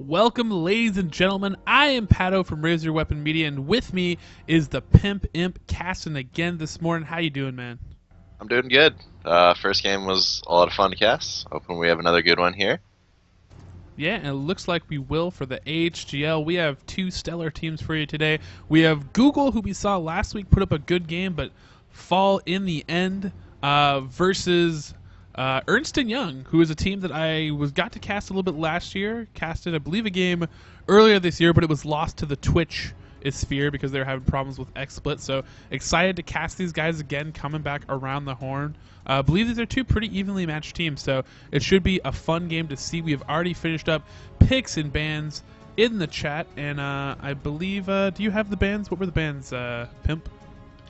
Welcome, ladies and gentlemen. I am Paddo from RaiseYourWeaponMedia, and with me is the Pimp Imp casting again this morning. How you doing, man? I'm doing good. First game was a lot of fun to cast. Hoping we have another good one here. Yeah, and it looks like we will for the AHGL. We have two stellar teams for you today. We have Google, who we saw last week put up a good game, but fall in the end, versus Ernst and Young, who is a team that I got to cast a little bit last year. Casted, I believe, a game earlier this year, but it was lost to the Twitch sphere because they were having problems with XSplit. So excited to cast these guys again, coming back around the horn. I believe these are two pretty evenly matched teams, so it should be a fun game to see. We have already finished up picks and bans in the chat, and I believe, do you have the bans? What were the bans, Pimp?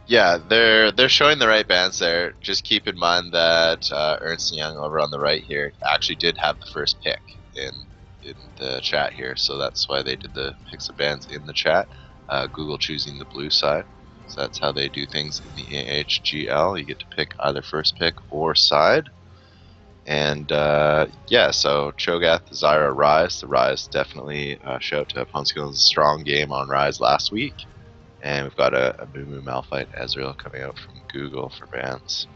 Yeah, they're showing the right bands there. Just keep in mind that Ernst and Young over on the right here actually did have the first pick in the chat here, so that's why they did the picks and bans in the chat. Google choosing the blue side. So that's how they do things in the AHGL. You get to pick either first pick or side. And yeah, so Cho'Gath, Zyra, Rise. The Rise definitely showed to Ponskill's strong game on Rise last week. And we've got a Moo Malphite Ezreal coming out from Google for bans.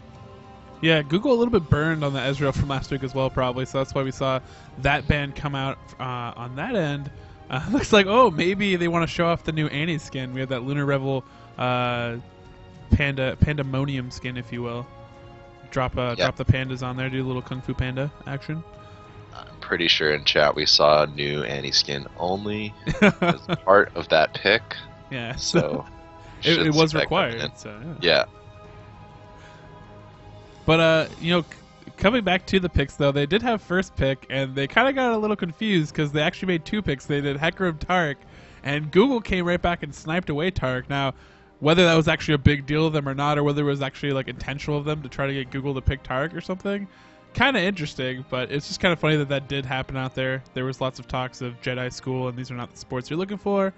Yeah, Google a little bit burned on the Ezreal from last week as well, probably. So that's why we saw that ban come out on that end. Looks like, oh, maybe they want to show off the new Annie skin. We have that Lunar Revel Pandemonium skin, if you will. Drop the pandas on there, do a little Kung Fu Panda action. I'm pretty sure in chat we saw a new Annie skin only as part of that pick. Yeah, so it was required. So, yeah. But coming back to the picks, though, they did have first pick, and they kind of got a little confused because they actually made two picks. They did Hecarim Taric, and Google came right back and sniped away Taric. Now, whether that was actually a big deal to them or not, or whether it was actually like intentional of them to try to get Google to pick Taric or something, kind of interesting. But it's just kind of funny that that did happen out there. There was lots of talks of Jedi School, and these are not the sports you're looking for.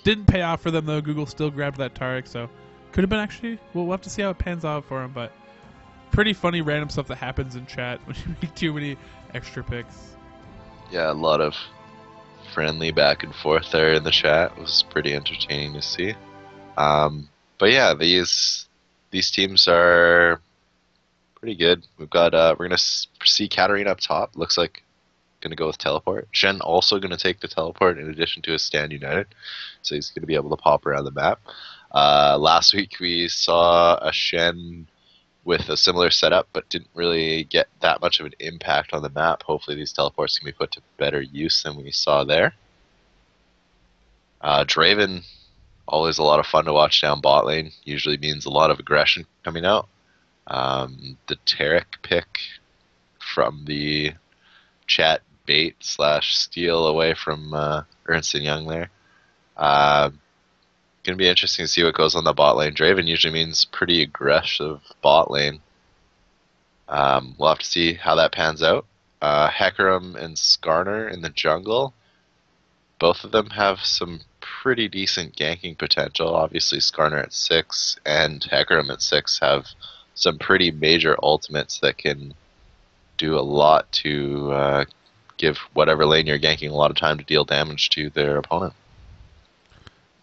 Didn't pay off for them, though. Google still grabbed that Taric, so could have been actually. We'll have to see how it pans out for him, but pretty funny random stuff that happens in chat when you make too many extra picks. Yeah, a lot of friendly back and forth there in the chat. It was pretty entertaining to see. But yeah, these teams are pretty good. We've got we're gonna see Katarina up top. Looks like gonna go with teleport. Shen also gonna take the teleport in addition to his Stand United, so he's gonna be able to pop around the map. Last week we saw a Shen with a similar setup, but didn't really get that much of an impact on the map. Hopefully these teleports can be put to better use than we saw there. Draven, always a lot of fun to watch down bot lane. Usually means a lot of aggression coming out. The Taric pick from the chat bait / steal away from Ernst and Young there. Going to be interesting to see what goes on the bot lane. Draven usually means pretty aggressive bot lane. We'll have to see how that pans out. Hecarim and Skarner in the jungle. Both of them have some pretty decent ganking potential. Obviously Skarner at 6 and Hecarim at 6 have some pretty major ultimates that can do a lot to give whatever lane you're ganking a lot of time to deal damage to their opponent.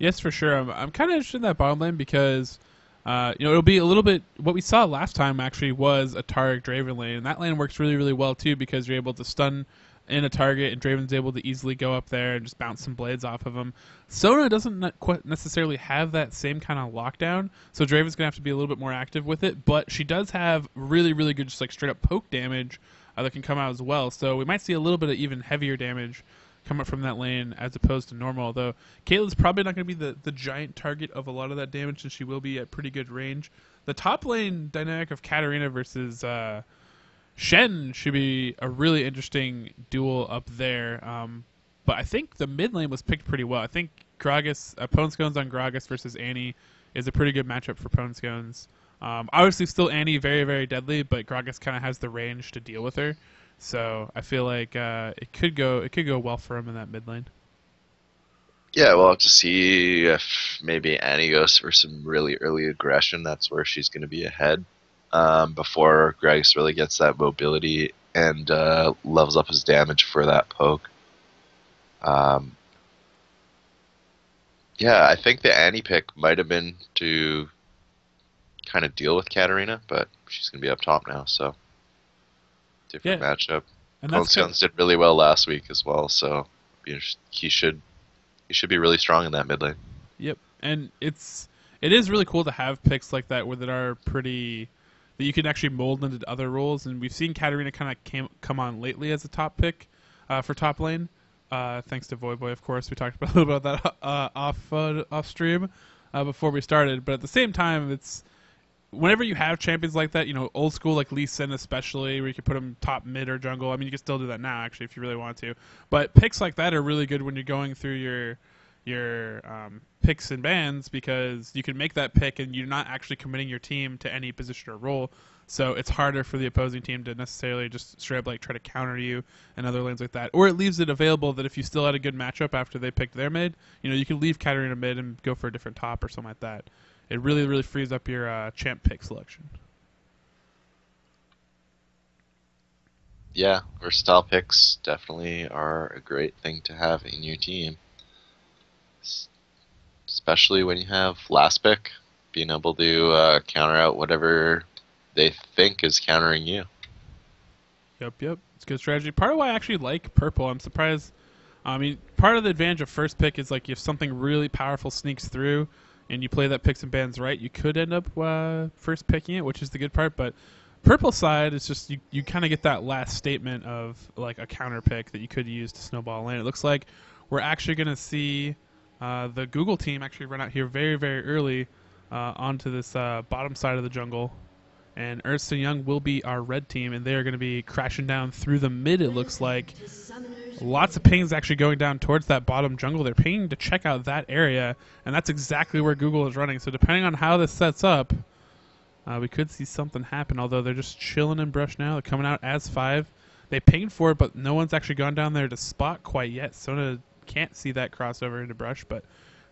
Yes, for sure. I'm kind of interested in that bottom lane because, it'll be a little bit. What we saw last time actually was a Taric Draven lane, and that lane works really, really well too because you're able to stun in a target, and Draven's able to easily go up there and just bounce some blades off of him. Sona doesn't quite necessarily have that same kind of lockdown, so Draven's gonna have to be a little bit more active with it. But she does have really, really good, just like straight up poke damage that can come out as well. So we might see a little bit of even heavier damage come up from that lane as opposed to normal, although Caitlyn's probably not going to be the giant target of a lot of that damage, and she will be at pretty good range. The top lane dynamic of Katarina versus Shen should be a really interesting duel up there, but I think the mid lane was picked pretty well. I think Gragas, Ponscones on Gragas versus Annie is a pretty good matchup for Ponscones. Obviously still Annie very, very deadly, but Gragas kind of has the range to deal with her. So I feel like it could go well for him in that mid lane. Yeah, we'll have to see if maybe Annie goes for some really early aggression. That's where she's going to be ahead before Gragas really gets that mobility and levels up his damage for that poke. Um, yeah, I think the Annie pick might have been to kind of deal with Katarina, but she's going to be up top now, so different Yeah, matchup. and that's kind of, Konskans did really well last week as well, so he should be really strong in that mid lane. yep. And it is really cool to have picks like that where that are pretty that you can actually mold into other roles. And we've seen Katarina kind of come on lately as a top pick for top lane, thanks to Voyboy, of course. We talked a little about that off stream before we started. But at the same time, it's whenever you have champions like that, old school like Lee Sin especially, where you can put them top mid or jungle. I mean, you can still do that now actually if you really want to. But picks like that are really good when you're going through your picks and bans because you can make that pick and you're not actually committing your team to any position or role. So it's harder for the opposing team to necessarily just straight up like try to counter you and other lanes like that. Or it leaves it available that if you still had a good matchup after they picked their mid, you can leave Katarina mid and go for a different top or something like that. It really, really frees up your champ pick selection. Yeah, versatile picks definitely are a great thing to have in your team. Especially when you have last pick, being able to counter out whatever they think is countering you. Yep. It's a good strategy. Part of why I actually like purple, I'm surprised. I mean, part of the advantage of first pick is like if something really powerful sneaks through and you play that picks and bans right, you could end up first picking it, which is the good part. But purple side is just you kind of get that last statement of like a counter pick that you could use to snowball lane. It looks like we're actually going to see the Google team actually run out here very, very early onto this bottom side of the jungle. And Ernst and Young will be our red team, and they are going to be crashing down through the mid, it looks like. Lots of pings actually going down towards that bottom jungle. They're pinging to check out that area, and that's exactly where Google is running. So depending on how this sets up, we could see something happen, although they're just chilling in brush now. They're coming out as 5. They pinged for it, but no one's actually gone down there to spot quite yet. Sona can't see that crossover into brush, but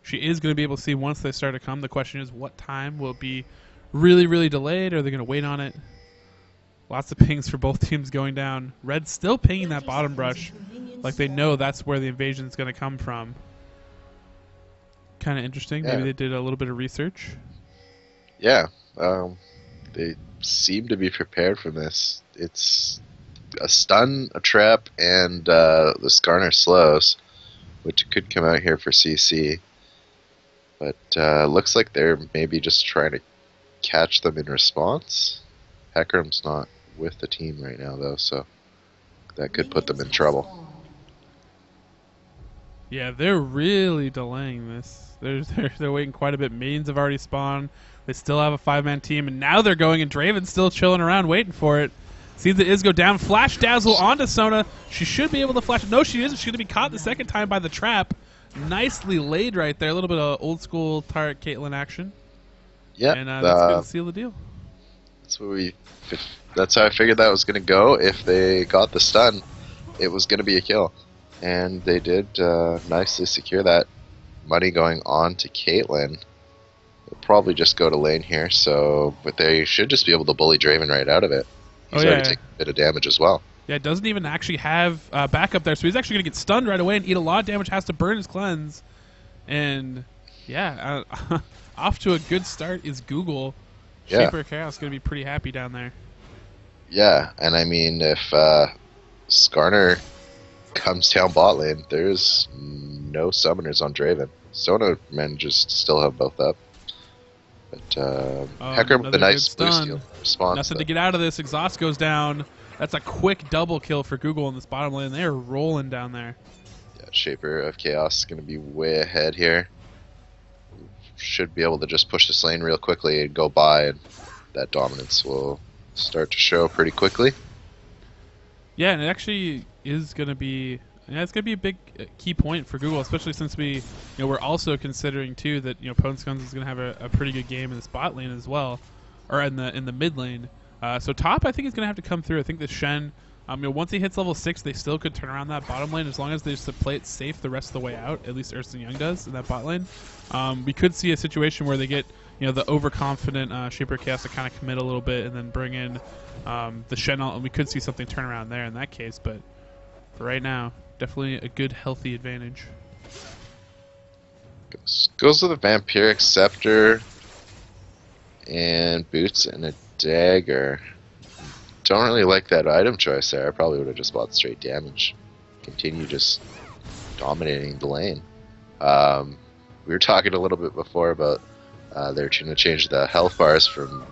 she is going to be able to see once they start to come. The question is, what time will it be really, really delayed, or are they going to wait on it? Lots of pings for both teams going down. Red's still pinging that bottom brush like they know that's where the invasion is going to come from. Kind of interesting. Yeah. Maybe they did a little bit of research. Yeah, they seem to be prepared for this. It's a stun, a trap, and the Skarner slows, which could come out here for CC. But looks like they're maybe just trying to catch them in response. Hecarim's not with the team right now, though, so that could put them in trouble. Yeah, they're really delaying this. They're waiting quite a bit. Minions have already spawned. They still have a 5-man team, and now they're going, and Draven's still chilling around waiting for it. Sees the Iz go down. Flash Dazzle onto Sona. She should be able to flash. No, she isn't. She's going to be caught the second time by the trap. Nicely laid right there. A little bit of old school Taric Caitlyn action. Yeah, and that's going to seal the deal. That's how I figured that was going to go. If they got the stun, it was going to be a kill. And they did nicely secure that. Money going on to Caitlyn. They'll probably just go to lane here, but they should just be able to bully Draven right out of it. He's already taken a bit of damage as well. Yeah, doesn't even actually have backup there, so he's actually going to get stunned right away and eat a lot of damage, has to burn his cleanse. And, yeah, off to a good start is Google. Shaper Chaos going to be pretty happy down there. Yeah, and I mean, if Skarner comes down bot lane, there's no summoners on Draven. Sona manages to still have both up. But Hecarim with a nice blue steal response. Nothing to get out of this. Exhaust goes down. That's a quick double kill for Google in this bottom lane. They're rolling down there. Yeah, Shaper of Chaos is going to be way ahead here. Should be able to just push this lane real quickly and go by, and that dominance will start to show pretty quickly. Yeah, and it actually is going to be... Yeah, it's going to be a big key point for Google, especially since we're also considering too that Konskans is going to have a pretty good game in the spot lane as well, or in the mid lane. So top, I think, is going to have to come through. I think the Shen, once he hits level 6, they still could turn around that bottom lane as long as they just play it safe the rest of the way out. At least Ernst and Young does in that bot lane. We could see a situation where they get the overconfident Shaper Chaos to kind of commit a little bit and then bring in the Shen, and we could see something turn around there in that case, but. for right now, definitely a good, healthy advantage. Goes with a Vampiric Scepter and boots and a dagger. Don't really like that item choice there. I probably would have just bought straight damage. Continue just dominating the lane. We were talking a little bit before about they're trying to change the health bars from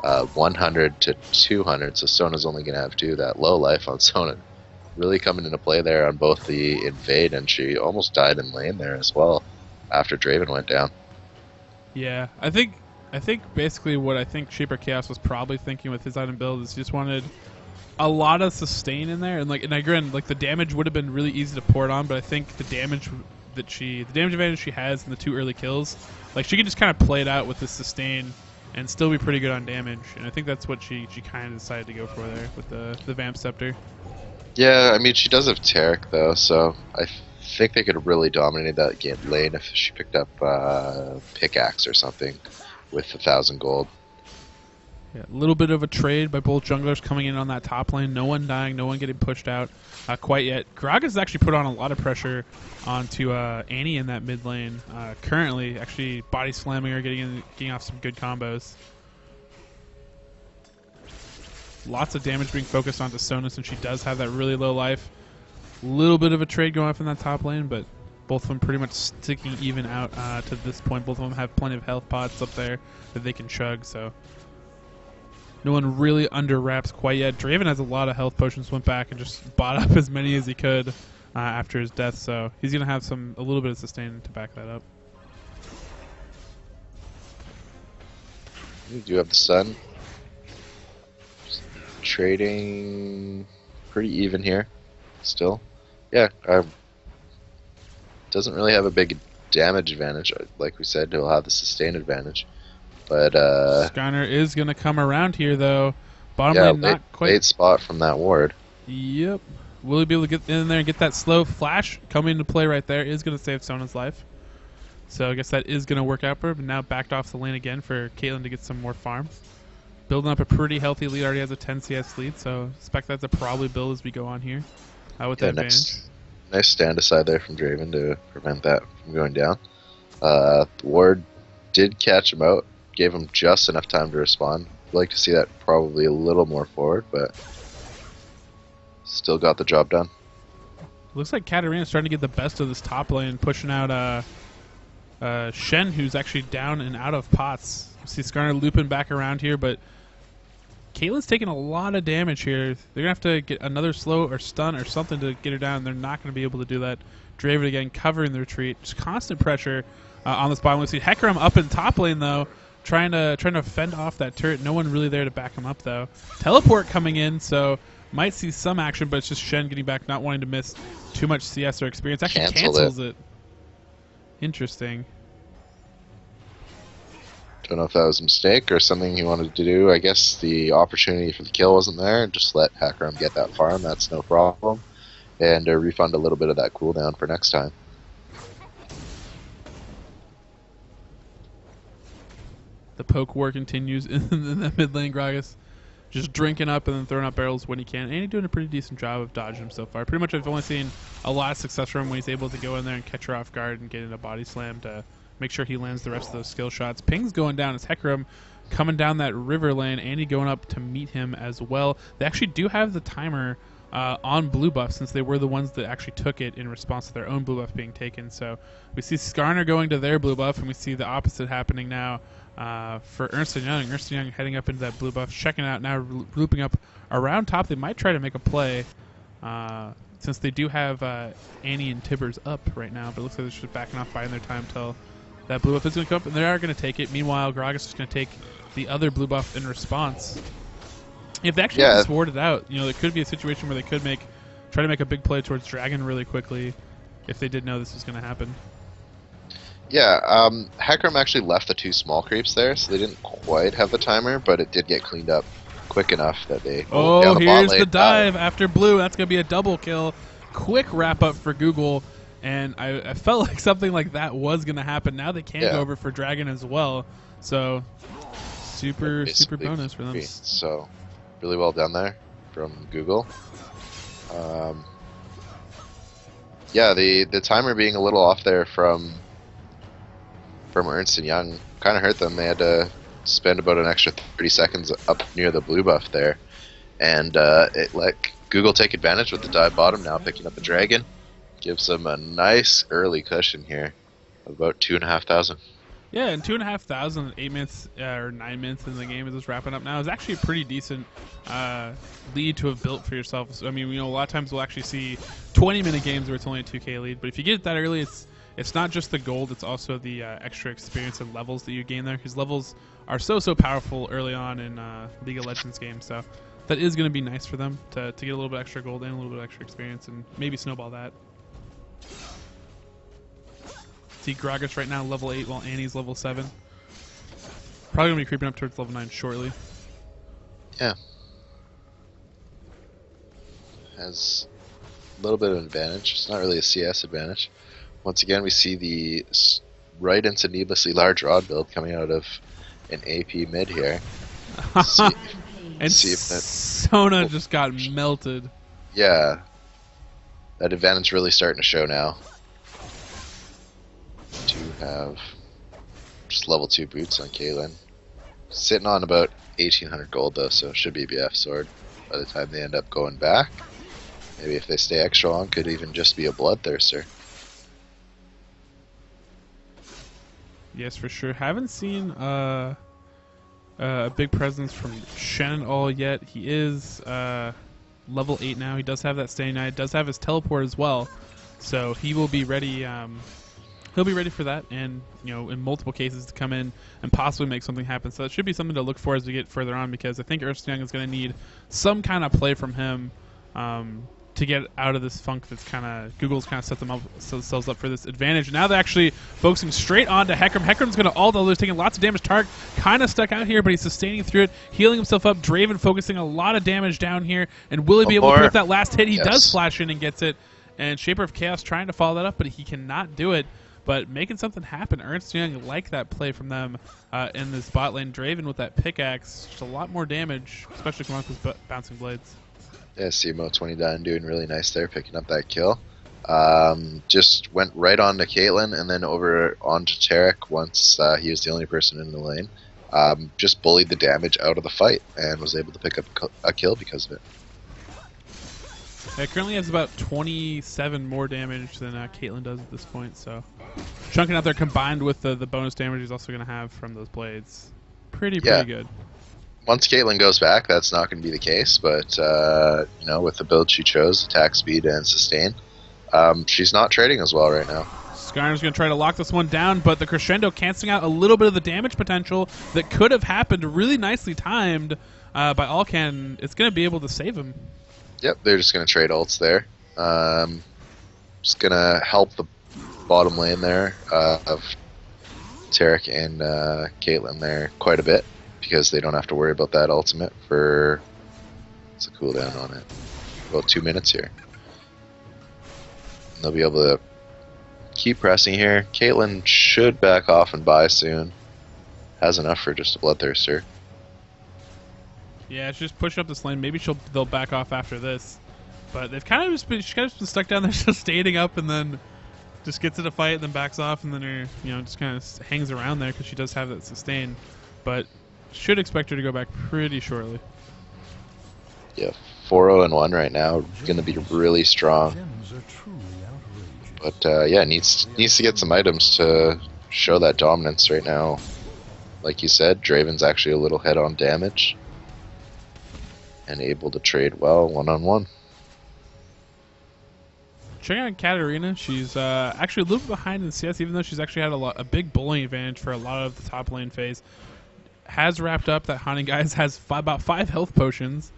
100 to 200, so Sona's only going to have 2. That low life on Sona really coming into play there on both the invade, and she almost died in lane there as well after Draven went down. Yeah, I think basically what I think Shaper Chaos was probably thinking with his item build is he just wanted a lot of sustain in there, and again, like the damage would have been really easy to pour it on, but I think the damage advantage she has in the 2 early kills, like she can just kind of play it out with the sustain and still be pretty good on damage, and I think that's what she kind of decided to go for there with the Vamp Scepter. Yeah, I mean she does have Taric though, so I think they could have really dominated that game lane if she picked up Pickaxe or something with 1,000 gold. Yeah, a little bit of a trade by both junglers coming in on that top lane. No one dying, no one getting pushed out quite yet. Gragas has actually put on a lot of pressure onto Annie in that mid lane. Currently, actually body slamming her, getting off some good combos. Lots of damage being focused onto Sona since she does have that really low life. A little bit of a trade going off in that top lane, but both of them pretty much sticking even out to this point. Both of them have plenty of health pots up there that they can chug, so no one really under wraps quite yet. Draven has a lot of health potions, went back and just bought up as many as he could after his death, so he's going to have a little bit of sustain to back that up. You do have the sun. Just trading pretty even here still. Yeah, doesn't really have a big damage advantage. Like we said, he'll have the sustain advantage. But Skyner is going to come around here, though. Bottom lane not quite. Late spot from that ward. Yep. Will he be able to get in there and get that slow flash coming into play right there? Is going to save Sona's life. So I guess that is going to work out for him. But now backed off the lane again for Caitlyn to get some more farm. Building up a pretty healthy lead. Already has a 10 CS lead, so expect that to probably build as we go on here with that advantage. Nice stand aside there from Draven to prevent that from going down. Ward did catch him out. Gave him just enough time to respond. I'd like to see that probably a little more forward, but still got the job done. Looks like Katarina's starting to get the best of this top lane, pushing out Shen, who's actually down and out of pots. You see Skarner looping back around here, but Caitlyn's taking a lot of damage here. They're going to have to get another slow or stun or something to get her down. They're not going to be able to do that. Draven again covering the retreat. Just constant pressure on this bottom lane. We see Hecarim up in top lane, though. Trying to fend off that turret. No one really there to back him up, though. Teleport coming in, so might see some action, but it's just Shen getting back, not wanting to miss too much CS or experience. Actually cancels it. Interesting. Don't know if that was a mistake or something he wanted to do. I guess the opportunity for the kill wasn't there. Just let Hecarim get that farm. That's no problem. And refund a little bit of that cooldown for next time. The poke war continues in the mid lane. Gragas just drinking up and then throwing up barrels when he can. And he's doing a pretty decent job of dodging him so far. Pretty much I've only seen a lot of success from him when he's able to go in there and catch her off guard and get in a body slam to make sure he lands the rest of those skill shots. Ping's going down as Hecarim coming down that river lane. Andy going up to meet him as well. They actually do have the timer on blue buff since they were the ones that actually took it in response to their own blue buff being taken. So we see Skarner going to their blue buff, and we see the opposite happening now for Ernst and Young. Ernst and Young heading up into that blue buff, checking out now, looping up around top. They might try to make a play since they do have Annie and Tibbers up right now, but it looks like they're just backing off, buying their time till that blue buff is going to come up, and they are going to take it. Meanwhile, Gragas is going to take the other blue buff in response. If they actually just ward it out, there could be a situation where they could try to make a big play towards Dragon really quickly if they did know this was going to happen. Yeah, Hecarim actually left the 2 small creeps there, so they didn't quite have the timer, but it did get cleaned up quick enough that they... Oh, here's the dive after blue. That's going to be a double kill. Quick wrap-up for Google, and I felt like something like that was going to happen. Now they can go over for Dragon as well, so super bonus for them. So, really well done there from Google. Yeah, the timer being a little off there from Ernst and Young kind of hurt them. They had to spend about an extra 30 seconds up near the blue buff there, and it let Google take advantage with the dive bottom now, picking up the dragon. Gives them a nice early cushion here of about 2,500. Yeah, and 2,500, 8 minutes or 9 minutes in the game is just wrapping up now is actually a pretty decent lead to have built for yourself. So, I mean, you know, a lot of times we'll actually see 20-minute games where it's only a 2K lead, but if you get it that early, it's not just the gold; it's also the extra experience and levels that you gain there. Because levels are so powerful early on in League of Legends games, so that is going to be nice for them to get a little bit extra gold and a little bit extra experience, and maybe snowball that. See Gragas right now level 8 while Annie's level 7. Probably going to be creeping up towards level 9 shortly. Yeah. Has a little bit of an advantage. It's not really a CS advantage. Once again, we see the right into needlessly large rod build coming out of an AP mid here. And see if that, Sona just got melted. Yeah. That advantage really starting to show now. To have just level 2 boots on Caitlyn. Sitting on about 1,800 gold though, so should be BF sword by the time they end up going back. Maybe if they stay extra long, could even just be a bloodthirster. Yes, for sure. Haven't seen a big presence from Shen at all yet. He is level 8 now. He does have that Staying Night. Does have his teleport as well, so he will be ready. He'll be ready for that, and you know, in multiple cases to come in and possibly make something happen. So it should be something to look for as we get further on, because I think Ernst Young is going to need some kind of play from him to get out of this funk that's kind of Google's kind of set themselves up for this advantage. Now they're actually focusing straight on to Hecarim. Hecarim's going to ult, although he's taking lots of damage. Tark kind of stuck out here, but he's sustaining through it, healing himself up. Draven focusing a lot of damage down here, and will he be able to put up that last hit? He does flash in and gets it, and Shaper of Chaos trying to follow that up, but he cannot do it. But making something happen. Ernst Young like that play from them in this bot lane. Draven with that pickaxe, just a lot more damage, especially from those bouncing blades. Yeah, Simo 29 doing really nice there, picking up that kill. Just went right on to Caitlyn and then over onto Tarek once he was the only person in the lane. Just bullied the damage out of the fight and was able to pick up a kill because of it. It currently has about 27 more damage than Caitlyn does at this point, so chunking out there combined with the bonus damage he's also going to have from those blades. Pretty good. Once Caitlyn goes back, that's not going to be the case, but you know, with the build she chose, attack speed and sustain, she's not trading as well right now. Skarner's going to try to lock this one down, but the crescendo canceling out a little bit of the damage potential that could have happened, really nicely timed by Alcan. It's going to be able to save him. Yep, they're just going to trade ults there. Just going to help the bottom lane there of Tarek and Caitlyn there quite a bit, because they don't have to worry about that ultimate for, what's the cooldown on it? About 2 minutes here. And they'll be able to keep pressing here. Caitlyn should back off and buy soon. Has enough for just a bloodthirster. Yeah, just push up this lane. Maybe they'll back off after this. But they've kind of just been stuck down there, just standing up, and then just gets in a fight, and then backs off, and then her, just kind of hangs around there because she does have that sustain. But should expect her to go back pretty shortly. Yeah, 4-0-1 right now. Going to be really strong. But yeah, needs to get some items to show that dominance right now. Like you said, Draven's actually a little head on damage. And able to trade well one-on-one. Checking out Katarina, she's actually a little bit behind in CS, even though she's actually had a big bullying advantage for a lot of the top lane phase. Has wrapped up that Haunting Guys, has about 5 health potions,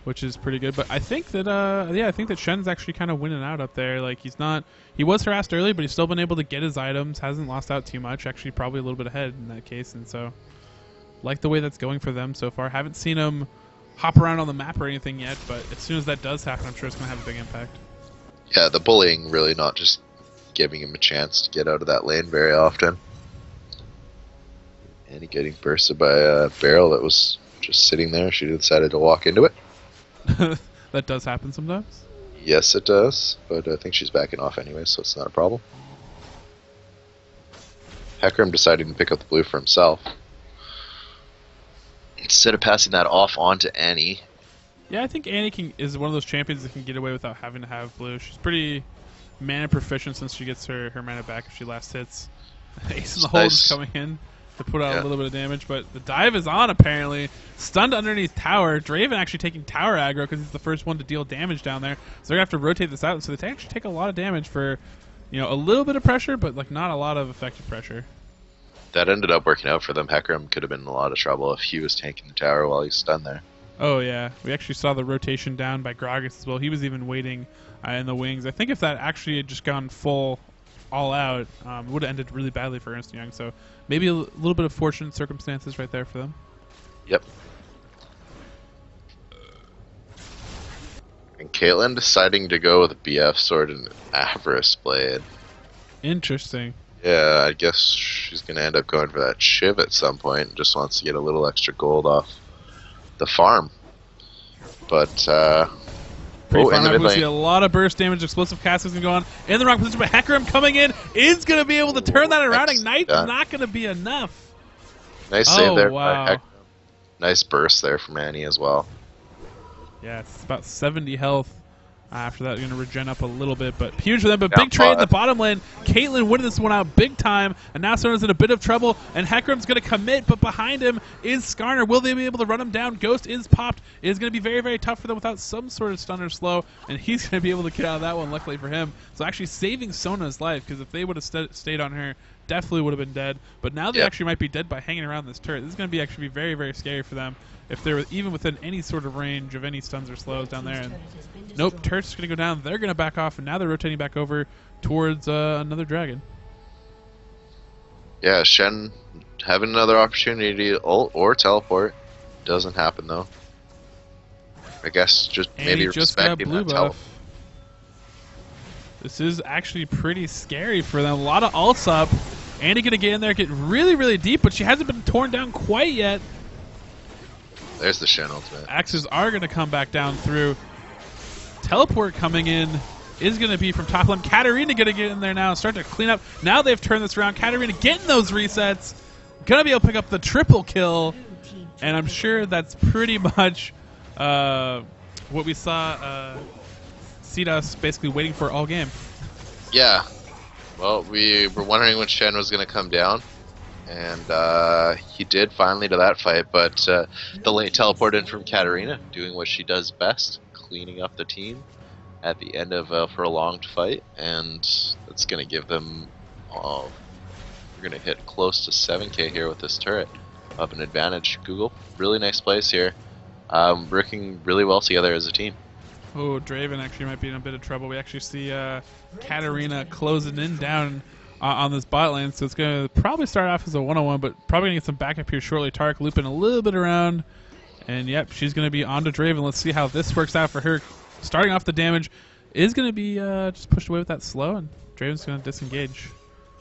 which is pretty good. But I think that I think that Shen's actually kind of winning out up there. Like he was harassed early, but he's still been able to get his items. Hasn't lost out too much. Actually, probably a little bit ahead in that case. And so, like the way that's going for them so far. Haven't seen him hop around on the map or anything yet, but as soon as that does happen, I'm sure it's going to have a big impact. Yeah, the bullying really not just giving him a chance to get out of that lane very often. And he getting bursted by a barrel that was just sitting there. She decided to walk into it. That does happen sometimes. Yes, it does, but I think she's backing off anyway, so it's not a problem. Hecarim deciding to pick up the blue for himself. Instead of passing that off onto Annie. Yeah, I think Annie is one of those champions that can get away without having to have blue. She's pretty mana proficient since she gets her mana back if she last hits. Ace in the hole is coming in to put out a little bit of damage, but the dive is on apparently. Stunned underneath tower. Draven actually taking tower aggro because he's the first one to deal damage down there. So they're going to have to rotate this out. So they actually take a lot of damage for, you know, a little bit of pressure, but like not a lot of effective pressure. That ended up working out for them. Hecarim could have been in a lot of trouble if he was tanking the tower while he's stunned there. Oh yeah, we actually saw the rotation down by Gragas as well. He was even waiting in the wings. I think if that actually had just gone full all out, it would have ended really badly for Ernst Young. So maybe a little bit of fortunate circumstances right there for them. Yep. And Caitlyn deciding to go with a BF sword and Avarice blade. Interesting. Yeah, I guess she's going to end up going for that Shiv at some point and just wants to get a little extra gold off the farm. But, pretty far enough. We see a lot of burst damage. Explosive cast is going to go on in the wrong position, but Hecarim coming in is going to be able to turn that around. Ignite is not going to be enough. Nice save there by Hecarim. Nice burst there from Annie as well. Yeah, it's about 70 health. After that, going to regen up a little bit, but huge for them. But big trade in the bottom lane. Caitlyn winning this one out big time, and now Sona's in a bit of trouble, and Hecarim's going to commit, but behind him is Skarner. Will they be able to run him down? Ghost is popped. It is going to be very, very tough for them without some sort of stun or slow, and he's going to be able to get out of that one, luckily for him. So actually saving Sona's life, because if they would have stayed on her, definitely would have been dead. But now they actually might be dead by hanging around this turret. This is going to be actually very, very scary for them if they're even within any sort of range of any stuns or slows down there. And nope, turret's going to go down. They're going to back off, and now they're rotating back over towards another dragon. Yeah, Shen having another opportunity to ult or teleport. Doesn't happen though. I guess just maybe respecting that teleport. This is actually pretty scary for them. A lot of ults up. Annie going to get in there, get really, really deep, but she hasn't been torn down quite yet. There's the Shen ultimate. Axes are going to come back down through. Teleport coming in is going to be from top lane. Katarina going to get in there now and start to clean up. Now they've turned this around. Katarina getting those resets. Going to be able to pick up the triple kill. And I'm sure that's pretty much what we saw Cetus basically waiting for all game. Yeah. Well, we were wondering when Shen was going to come down. And he did finally to that fight, but the late teleport in from Katarina, doing what she does best, cleaning up the team at the end of a prolonged fight, and that's going to give them, we're going to hit close to 7k here with this turret, up an advantage. Google, really nice place here, working really well together as a team. Oh, Draven actually might be in a bit of trouble. We actually see Katarina closing in down on this bot lane, so it's going to probably start off as a 1-on-1, but probably going to get some backup here shortly. Tarek looping a little bit around, and yep, she's going to be on to Draven. Let's see how this works out for her. Starting off the damage is going to be just pushed away with that slow, and Draven's going to disengage.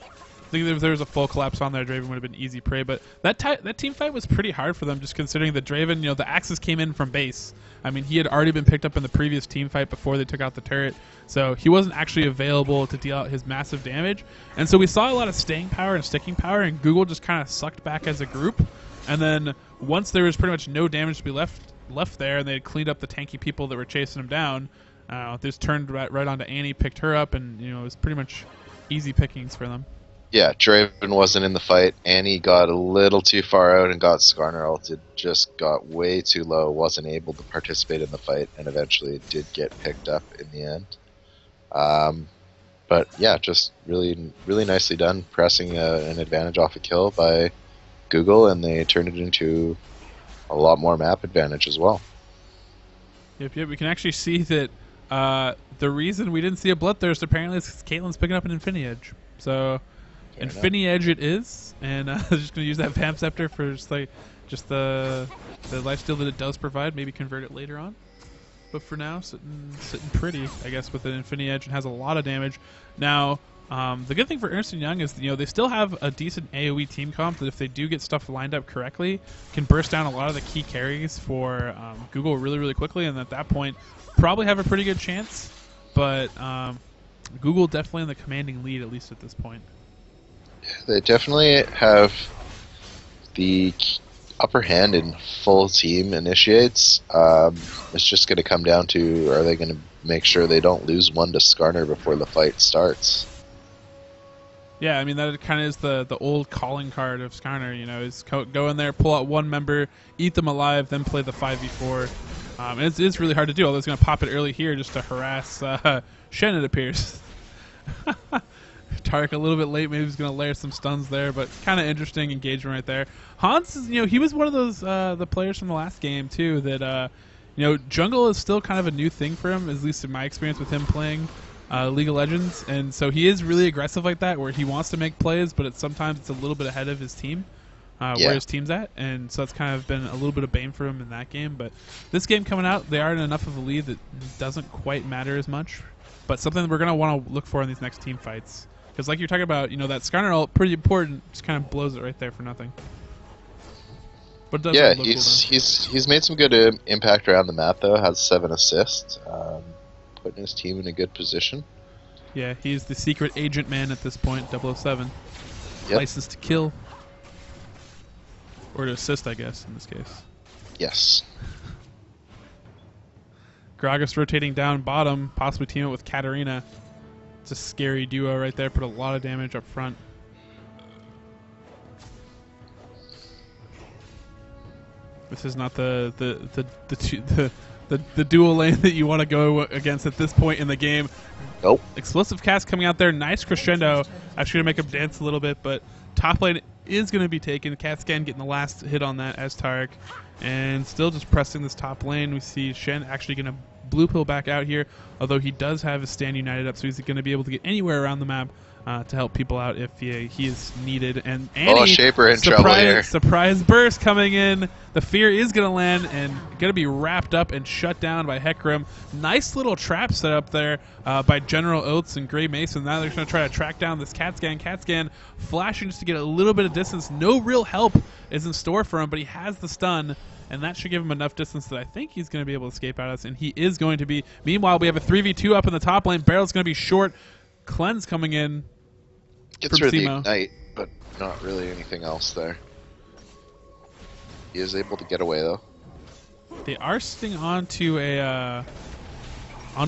I think if there was a full collapse on there, Draven would have been easy prey, but that team fight was pretty hard for them, just considering that Draven, you know, the axes came in from base. I mean, he had already been picked up in the previous team fight before they took out the turret, so he wasn't actually available to deal out his massive damage. And so we saw a lot of staying power and sticking power, and Google just kind of sucked back as a group. And then once there was pretty much no damage to be left there, and they had cleaned up the tanky people that were chasing him down, they just turned right onto Annie, picked her up, and you know, it was pretty much easy pickings for them. Yeah, Draven wasn't in the fight. Annie got a little too far out and got Skarner ulted. Just got way too low, wasn't able to participate in the fight, and eventually did get picked up in the end. But yeah, just really, really nicely done, pressing an advantage off a kill by Google, and they turned it into a lot more map advantage as well. Yep, we can actually see that the reason we didn't see a Bloodthirst apparently is because Caitlyn's picking up an Infinity Edge. So Infinity Edge it is, and I'm just going to use that Vamp Scepter for just the lifesteal that it does provide, maybe convert it later on. But for now, sitting pretty, I guess, with an Infinity Edge, and has a lot of damage. Now, the good thing for Ernst & Young is, you know, they still have a decent AoE team comp that if they do get stuff lined up correctly, can burst down a lot of the key carries for Google really, really quickly, and at that point, probably have a pretty good chance but Google definitely in the commanding lead, at least at this point. They definitely have the upper hand in full team initiates. It's just going to come down to, are they going to make sure they don't lose one to Skarner before the fight starts? Yeah, I mean, that kind of is the old calling card of Skarner, you know, is go in there, pull out one member, eat them alive, then play the 5v4. And it's really hard to do, although it's going to pop it early here just to harass Shen, it appears. Tarek a little bit late, maybe he's going to layer some stuns there, but kind of interesting engagement right there. Hans, you know, he was one of those the players from the last game, too, that, you know, jungle is still kind of a new thing for him, at least in my experience with him playing League of Legends, and so he is really aggressive like that, where he wants to make plays, but sometimes it's a little bit ahead of his team, where his team's at, and so that's kind of been a little bit of bane for him in that game. But this game coming out, they are in enough of a lead that doesn't quite matter as much, but something that we're going to want to look for in these next team fights. Because like you're talking about, you know, that Skarner ult, pretty important, just kind of blows it right there for nothing. But it does look cool he's made some good impact around the map, though, has 7 assists. Putting his team in a good position. Yeah, he's the secret agent man at this point, 007. Yep. License to kill. Or to assist, I guess, in this case. Yes. Gragas rotating down bottom, possibly team up with Katarina. It's a scary duo right there, put a lot of damage up front. This is not the dual lane that you want to go against at this point in the game. Nope. Explosive cast coming out there. Nice crescendo. Actually going to make him dance a little bit, but top lane is going to be taken. CatScan getting the last hit on that as Tarek. And still just pressing this top lane. We see Shen actually going to blue pill back out here, although he does have his stand united up, so he's going to be able to get anywhere around the map to help people out if he is needed. And Annie, Shaper in trouble here. Surprise burst coming in. The fear is going to land and going to be wrapped up and shut down by Hecarim. Nice little trap set up there by General Oates and Grey Mason. Now they're going to try to track down this CatScan. CatScan flashing just to get a little bit of distance. No real help is in store for him, but he has the stun. And that should give him enough distance that I think he's going to be able to escape out of this, and he is going to be. Meanwhile, we have a 3v2 up in the top lane. Barrel's going to be short. Cleanse coming in. Gets rid of the ignite, but not really anything else there. He is able to get away, though. They are sitting onto a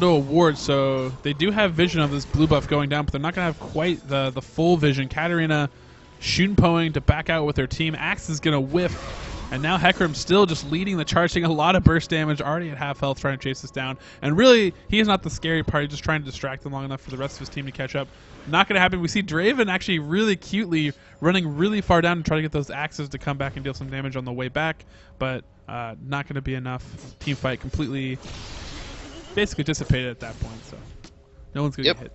ward, so they do have vision of this blue buff going down, but they're not going to have quite the full vision. Katarina shooting Poing to back out with her team. Axe is going to whiff. And now Hecarim still just leading the charge, taking a lot of burst damage, already at half health, trying to chase this down. And really, he is not the scary part. He's just trying to distract them long enough for the rest of his team to catch up. Not going to happen. We see Draven actually really cutely running really far down to try to get those axes to come back and deal some damage on the way back. But not going to be enough. Team fight completely, basically dissipated at that point. So no one's going to get hit.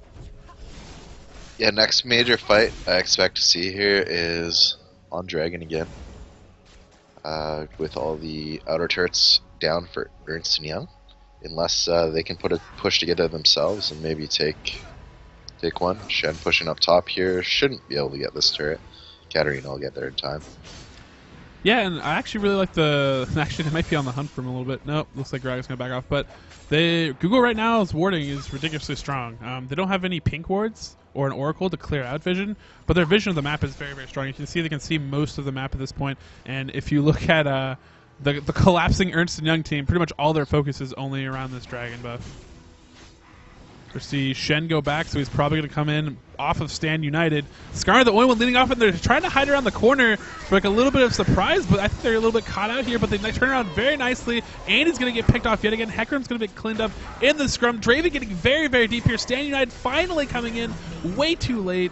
Yeah, next major fight I expect to see here is on Dragon again. With all the outer turrets down for Ernst and Young, unless they can put a push together themselves and maybe take one. Shen pushing up top here shouldn't be able to get this turret. Katarina will get there in time. Yeah, and I actually really like actually they might be on the hunt for him a little bit. Nope, looks like Gragas gonna back off. But Google right now's warding is ridiculously strong. They don't have any pink wards or an oracle to clear out vision, but their vision of the map is very, very strong. You can see they can see most of the map at this point. And if you look at the collapsing Ernst and Young team, pretty much all their focus is only around this dragon buff. We see Shen go back, so he's probably going to come in off of Stand United. Skarner, the only one leading off, and they're trying to hide around the corner for like a little bit of surprise, but I think they're a little bit caught out here, but they turn around very nicely. Andy's going to get picked off yet again. Hecarim's going to be cleaned up in the scrum. Draven getting very, very deep here. Stand United finally coming in way too late.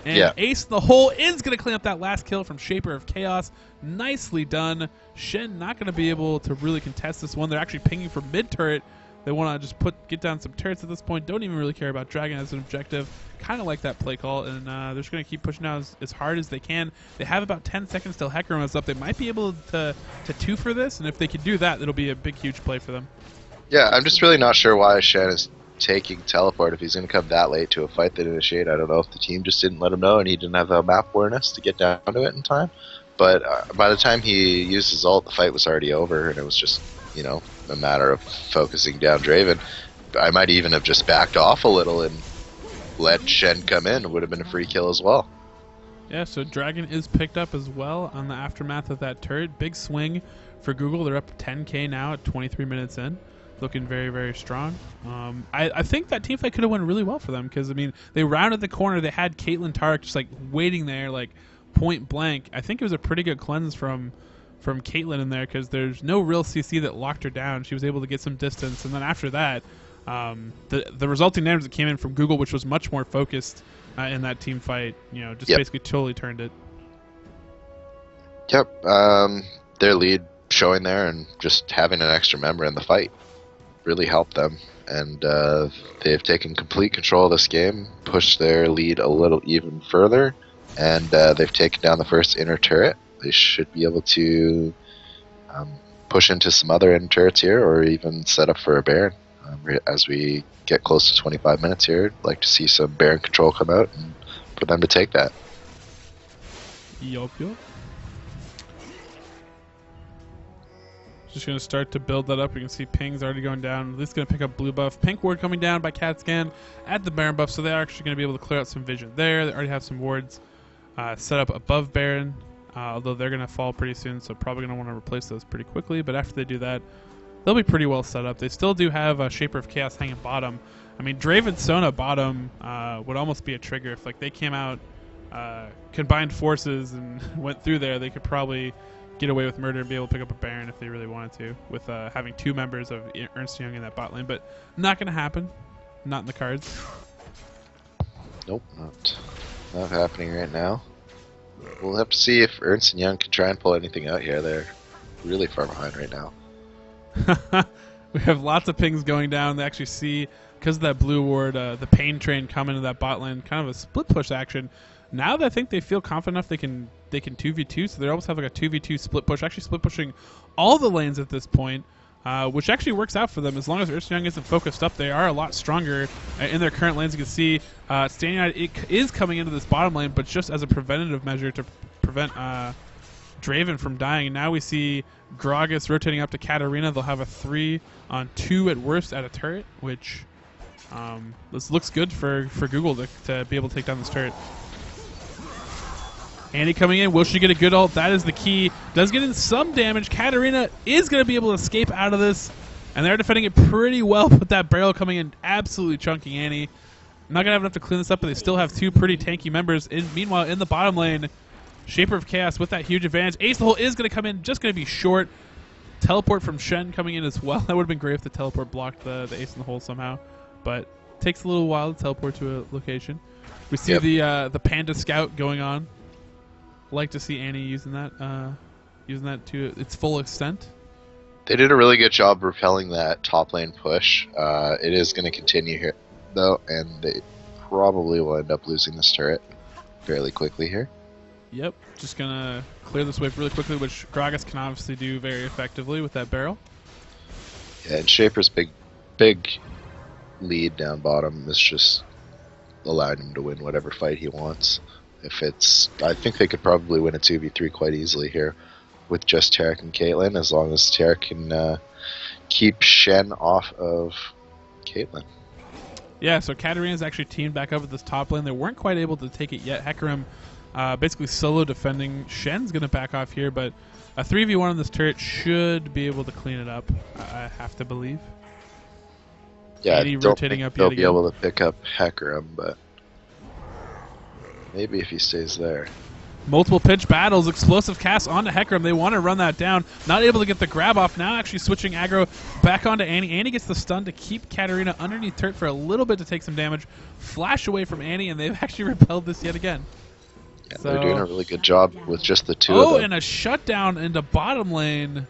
And Ace in the hole is going to clean up that last kill from Shaper of Chaos. Nicely done. Shen not going to be able to really contest this one. They're actually pinging for mid-turret. They want to just get down some turrets at this point. Don't even really care about Dragon as an objective. Kind of like that play call, and they're just going to keep pushing out as hard as they can. They have about 10 seconds till Hecarim is up. They might be able to two for this, and if they can do that, it'll be a big, huge play for them. Yeah, I'm just really not sure why Shen is taking teleport if he's going to come that late to a fight that initiate. I don't know if the team just didn't let him know and he didn't have the map awareness to get down to it in time. But by the time he used his ult, the fight was already over, and it was just, you know, a matter of focusing down Draven. I might even have just backed off a little and let Shen come in. It would have been a free kill as well. Yeah, so Dragon is picked up as well on the aftermath of that turret. Big swing for Google. They're up 10k now at 23 minutes in. Looking very, very strong. I think that team fight could have went really well for them because, I mean, they rounded the corner. They had Caitlyn Tarek just, like, waiting there, like, point blank. I think it was a pretty good cleanse from Caitlyn in there because there's no real CC that locked her down. She was able to get some distance. And then after that, the resulting damage that came in from Google, which was much more focused in that team fight, just basically totally turned it. Yep. Their lead showing there and just having an extra member in the fight really helped them. And they've taken complete control of this game, pushed their lead a little even further, and they've taken down the first inner turret. They should be able to push into some other inner turrets here or even set up for a Baron. As we get close to 25 minutes here, I'd like to see some Baron control come out and for them to take that. Yup. Just going to start to build that up. You can see Ping's already going down. At least going to pick up blue buff. Pink ward coming down by CatScan at the Baron buff, so they're actually going to be able to clear out some vision there. They already have some wards set up above Baron, although they're going to fall pretty soon, so probably going to want to replace those pretty quickly. But after they do that, they'll be pretty well set up. They still do have a Shaper of Chaos hanging bottom. I mean, Draven Sona bottom would almost be a trigger. If they came out, combined forces, and went through there, they could probably get away with murder and be able to pick up a Baron if they really wanted to, with having two members of Ernst in that bot lane. But not going to happen. Not in the cards. Nope, not happening right now. We'll have to see if Ernst can try and pull anything out here. They're really far behind right now. We have lots of pings going down. They actually see, because of that blue ward, the pain train coming into that bot lane, kind of a split push action. Now that I think they feel confident enough they can 2v2, so they almost have like a 2v2 split push, actually split pushing all the lanes at this point, which actually works out for them. As long as Ernst isn't focused up, they are a lot stronger in their current lanes. You can see Standing United is coming into this bottom lane, but just as a preventative measure to prevent Draven from dying. And now we see Gragas rotating up to Katarina. They'll have a 3-on-2 at worst at a turret, which this looks good for Google to be able to take down this turret. Annie coming in. Will she get a good ult? That is the key. Does get in some damage. Katarina is going to be able to escape out of this, and they're defending it pretty well with that barrel coming in, absolutely chunking Annie. Not going to have enough to clean this up, but they still have two pretty tanky members. Meanwhile, in the bottom lane, Shaper of Chaos with that huge advantage. Ace the Hole is going to come in, just going to be short. Teleport from Shen coming in as well. That would have been great if the teleport blocked the Ace in the Hole somehow, but takes a little while to teleport to a location. We see the Panda Scout going on. Like to see Annie using that to its full extent. They did a really good job repelling that top lane push. It is going to continue here, though, and they probably will end up losing this turret fairly quickly here. Yep, just going to clear this wave really quickly, which Gragas can obviously do very effectively with that barrel. Yeah, and Shaper's big lead down bottom is just allowing him to win whatever fight he wants. I think they could probably win a 2v3 quite easily here with just Tarek and Caitlyn, as long as Tarek can keep Shen off of Caitlyn. Yeah, so Katarina's actually teamed back up at this top lane. They weren't quite able to take it yet. Hecarim basically solo defending. Shen's going to back off here, but a 3v1 on this turret should be able to clean it up, I have to believe. Yeah, I don't think they'll be able to pick up Hecarim, but maybe if he stays there. Multiple pitch battles, explosive cast onto Hecarim. They want to run that down. Not able to get the grab off. Now actually switching aggro back onto Annie. Annie gets the stun to keep Katarina underneath turret for a little bit to take some damage. Flash away from Annie, and they've actually repelled this yet again. Yeah, so, they're doing a really good job with just the two of them. Oh, and a shutdown into bottom lane.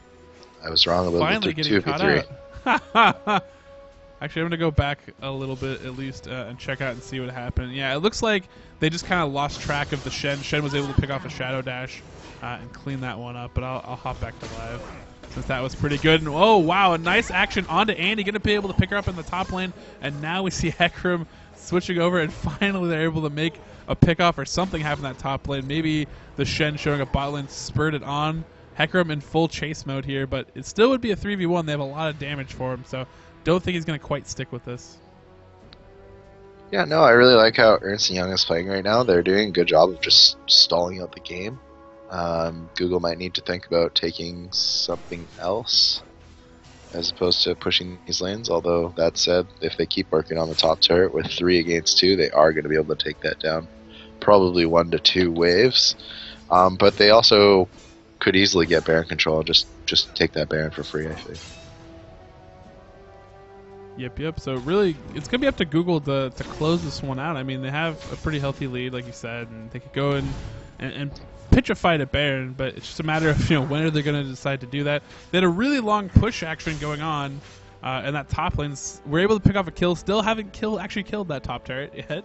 I was wrong a little bit. Finally getting caught out. Actually, I'm going to go back a little bit at least and check out and see what happened. Yeah, it looks like they just kind of lost track of the Shen. Shen was able to pick off a Shadow Dash and clean that one up, but I'll hop back to live since that was pretty good. And oh, wow, a nice action onto Andy. Going to be able to pick her up in the top lane, and now we see Hecarim switching over, and finally they're able to make a pickoff or something happen in that top lane. Maybe the Shen showing up bot lane spurred it on. Hecarim in full chase mode here, but it still would be a 3v1. They have a lot of damage for him, so don't think he's going to quite stick with this. Yeah, no, I really like how Ernst & Young is playing right now. They're doing a good job of just stalling out the game. Google might need to think about taking something else as opposed to pushing these lanes, although that said, if they keep working on the top turret with 3 against 2, they are going to be able to take that down. Probably 1 to 2 waves. But they also could easily get Baron control, just take that Baron for free, I think. Yep. So really, it's going to be up to Google to close this one out. I mean, they have a pretty healthy lead, like you said, and they could go and pitch a fight at Baron, but it's just a matter of, when are they going to decide to do that. They had a really long push action going on, and that top lane were able to pick off a kill. Still haven't actually killed that top turret yet.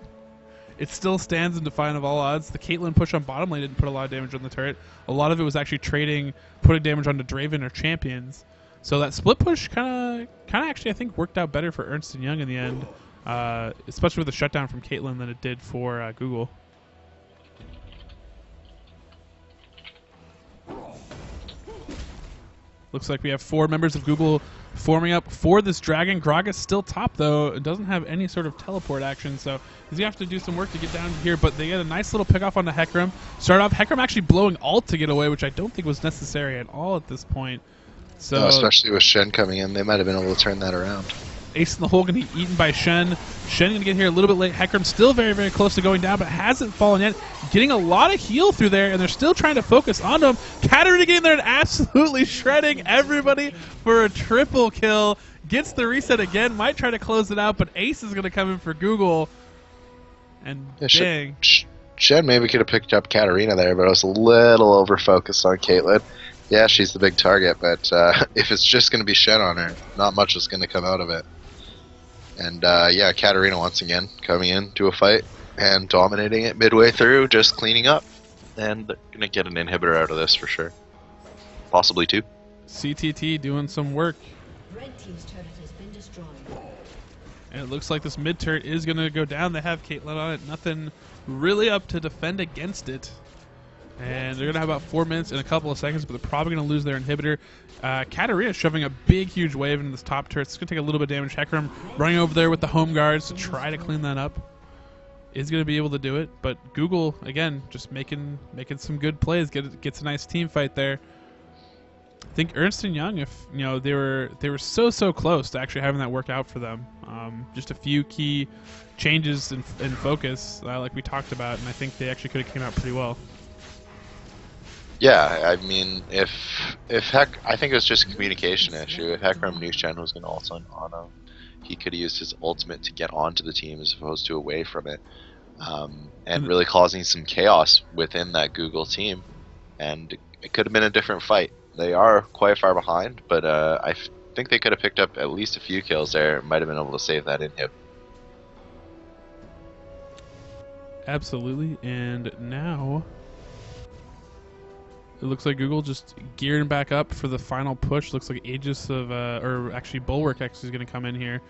It still stands in defiant of all odds. The Caitlyn push on bottom lane didn't put a lot of damage on the turret. A lot of it was actually putting damage onto Draven or champions. So that split push kind of actually I think worked out better for Ernst & Young in the end, especially with the shutdown from Caitlyn than it did for Google. Looks like we have 4 members of Google forming up for this dragon. Gragas still top, though. It doesn't have any sort of teleport action, so he's going to have to do some work to get down here, but they get a nice little pick off onto Hecarim. Start off, Hecarim actually blowing ult to get away, which I don't think was necessary at all at this point. So, no, especially with Shen coming in, they might have been able to turn that around. Ace in the hole going to be eaten by Shen. Shen going to get here a little bit late. Hecarim still very, very close to going down, but hasn't fallen yet. Getting a lot of heal through there, and they're still trying to focus on him. Katarina getting there and absolutely shredding everybody for a triple kill. Gets the reset again. Might try to close it out, but Ace is going to come in for Google. And yeah, dang. Shen maybe could have picked up Katarina there, but I was a little over-focused on Caitlyn. Yeah, she's the big target, but if it's just going to be Shen on her, not much is going to come out of it. And yeah, Katarina once again coming in to a fight and dominating it midway through, just cleaning up. And they're going to get an inhibitor out of this for sure. Possibly 2. CTT doing some work. Red team's turret has been destroyed. And it looks like this mid turret is going to go down. They have Caitlyn on it. Nothing really up to defend against it. And they're going to have about 4 minutes and a couple of seconds, but they're probably going to lose their inhibitor. Katarina shoving a big, huge wave into this top turret. It's going to take a little bit of damage. Hecarim running over there with the home guards to try to clean that up. Is going to be able to do it, but Google, again, just making some good plays. Gets a nice team fight there. I think Ernst & Young, if they were so close to actually having that work out for them. Just a few key changes in focus, like we talked about, and I think they actually could have came out pretty well. Yeah, I mean, I think it was just a communication issue. If Hecarim knew Shen was going to ult on him, he could have used his ultimate to get onto the team as opposed to away from it, and really causing some chaos within that Google team. And it could have been a different fight. They are quite far behind, but I think they could have picked up at least a few kills there. Might have been able to save that inhib. Absolutely, and now it looks like Google just gearing back up for the final push. Looks like Aegis of, or actually Bulwark actually is going to come in here.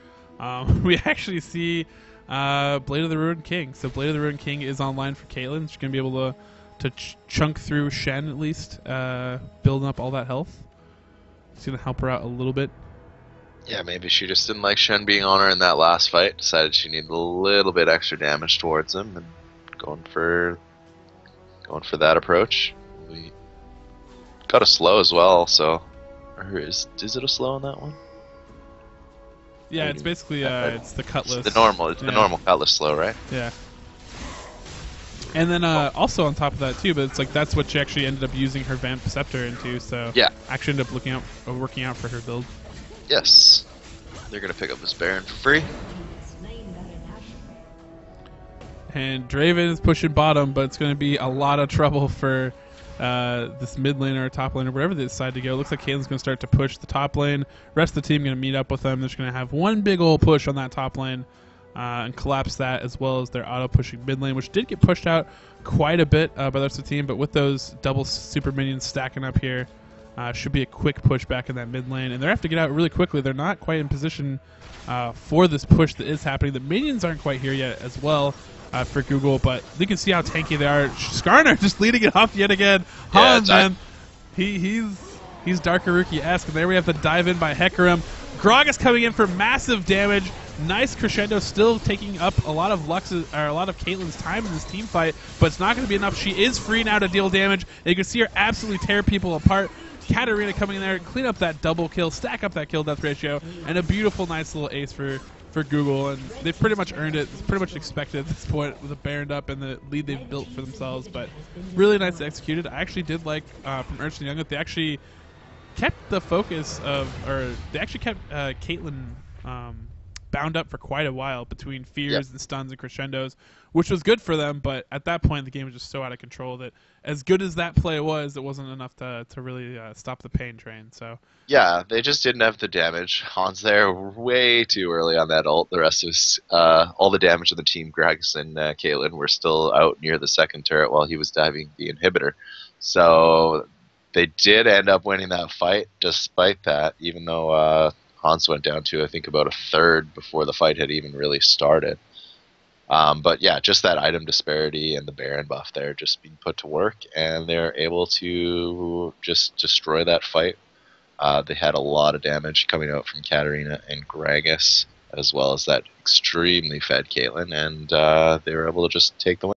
We actually see Blade of the Ruined King. So Blade of the Ruined King is online for Caitlyn. She's going to be able to chunk through Shen at least, building up all that health. It's going to help her out a little bit. Yeah, maybe she just didn't like Shen being on her in that last fight. Decided she needed a little bit extra damage towards him, and going for that approach. We got a slow as well, so is it a slow on that one? Yeah, it's basically it's the Cutlass. It's the normal Cutlass slow, right? Yeah. And then also on top of that too, but it's like that's what she actually ended up using her Vamp Scepter into. So yeah, actually ended up working out for her build. Yes, they're gonna pick up this Baron for free. And Draven is pushing bottom, but it's going to be a lot of trouble for this mid lane or top lane or wherever they decide to go. Looks like Caitlyn's going to start to push the top lane. Rest of the team going to meet up with them. They're just going to have one big old push on that top lane and collapse that, as well as their auto pushing mid lane, which did get pushed out quite a bit by the rest of the team. But with those double super minions stacking up here, should be a quick push back in that mid lane. And they have to get out really quickly. They're not quite in position for this push that is happening. The minions aren't quite here yet as well. For Google, but you can see how tanky they are. Skarner just leading it off yet again. Yeah, man, he's Dark Haruki-esque. And there we have the dive in by Hecarim. Gragas coming in for massive damage. Nice crescendo, still taking up a lot of Caitlyn's time in this team fight, but it's not going to be enough. She is free now to deal damage. And you can see her absolutely tear people apart. Katarina coming in there, clean up that double kill, stack up that kill death ratio, and a beautiful, nice little ace for Google. And they've pretty much earned it. It's pretty much expected at this point with the Baroned up and the lead they've built for themselves. But really nice executed. I actually did like from Ernst and Young that they actually kept the focus of, or they actually kept Caitlyn bound up for quite a while between fears and stuns and crescendos, which was good for them. But at that point, the game was just so out of control that as good as that play was, it wasn't enough to really stop the pain train. So yeah, they just didn't have the damage. Han's there way too early on that ult. The rest was all the damage of the team. Gragas and Caitlyn were still out near the second turret while he was diving the inhibitor. So they did end up winning that fight despite that, even though Hans went down to, I think, about a third before the fight had even really started. But yeah, just that item disparity and the Baron buff there just being put to work, and they're able to just destroy that fight. They had a lot of damage coming out from Katarina and Gragas, as well as that extremely fed Caitlyn, and they were able to just take the win.